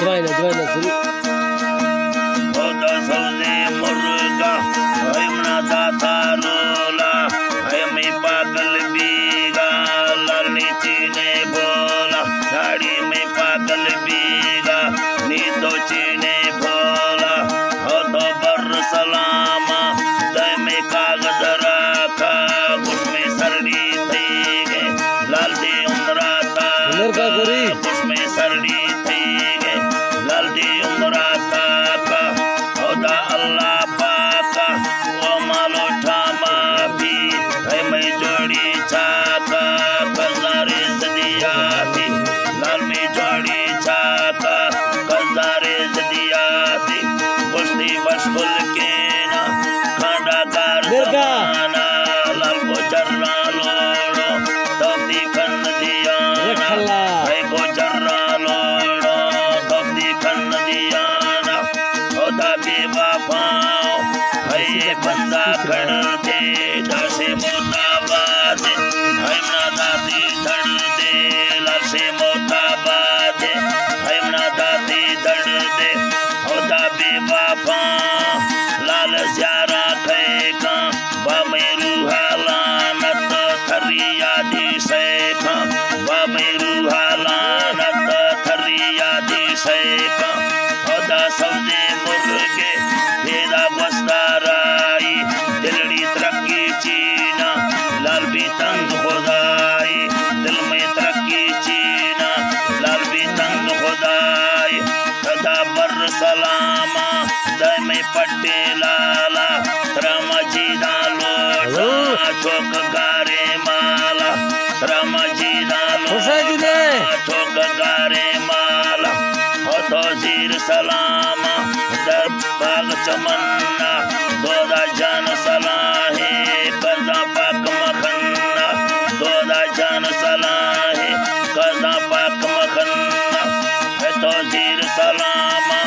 Dwayne Zul. Oda sauze murga, haimna datarula, haimi pagal biga, lalni chine bola, dadi mein pagal biga, neeto chine bola, oda bar salama, dai mein kagaz rakha, usme sardi thige, lal di umrata, usme sardi thige, lal di umrata. Allah Paka, Omalo Tama Bi, Hai Jodi Chaka, Kazare Zadiyati, Lalmi Jodi Chaka, Kazare Zadiyati, Pushti Bashkul Kena, Khanda Garzana, Lalko Jarra Lolo, Topti Khandiyana, Hai Ko Jarra Lolo, Topti Khandiyana, Oda बेवफाओं है बंदा कर दे दसे मोताबाद है दाती धड़ दे लसे मोताबाद है दाती धड़ दे ओदा बेवफा लाल ज़्यारा खेका बामेरू हालानत थरिया दी शेखा बामेरू हालानत थरिया दी शेखा ओदा सौदे मुर्गे बेदा बस्ताराई दिलड़ी तरक्की चीना लाल भी तंग खुदाई दिल में तरक्की चीना लाल भी तंग खुदाई कदा बर सलामा दय में पट्टे लाला रमजीदा लोटा चौक गारे माला रमजीदा लोटा चौक गारे माला हो तो जीर सलामा दर बाग चमन्ना दोदा जान सलाहे कदा पाक मखन्ना दोदा जान सलाहे कदा पाक मखन्ना है तो जीर सलामा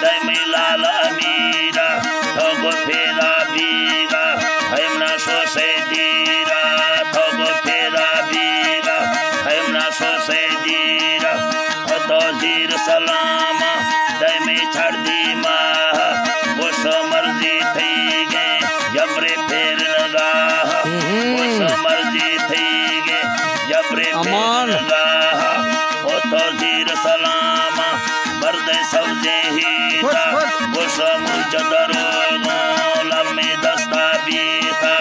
दमी लाल अमीरा थोगो फेरा बीगा हमना सोसे दीरा थोगो फेरा बीगा हमना सोसे दीरा है तो जीर सलामा दमी छड़ दी माह उस मर्जी थी गे जबरे फेर लगाह उस मर्जी थी गे जबरे फेर लगाह ओ तो जीर सलामा बर्द सौदे हीता उस मुझ दरोगा लम्मे दस्ता बीता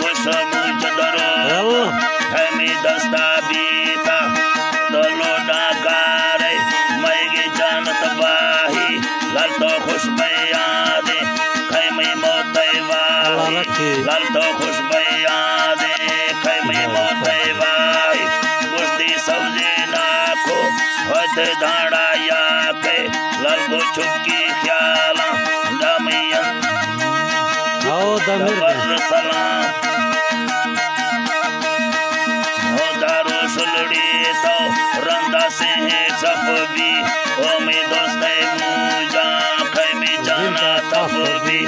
उस मुझ दरोगा हमें दस्ता बीता तो लोडा गारे मैगे जानत बाही लाल तो खुश बयादे खैमे मोते वाही लाल तो खुश बयादे खैमे मोते वाही मुस्ती सौजे नाखो हद धाड़ा या के लाल को छुपकी ख्याला दमियन बर सलाम हो दारो सुलड़ी तो रंदा से है सब भी ओ में दोस्ते मुझा खैमे जाना तब भी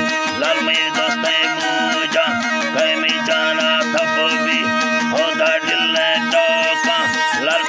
लाल में दोस्ते मुझा खैमे जाना तब भी हो दा दिल ने टोका लाल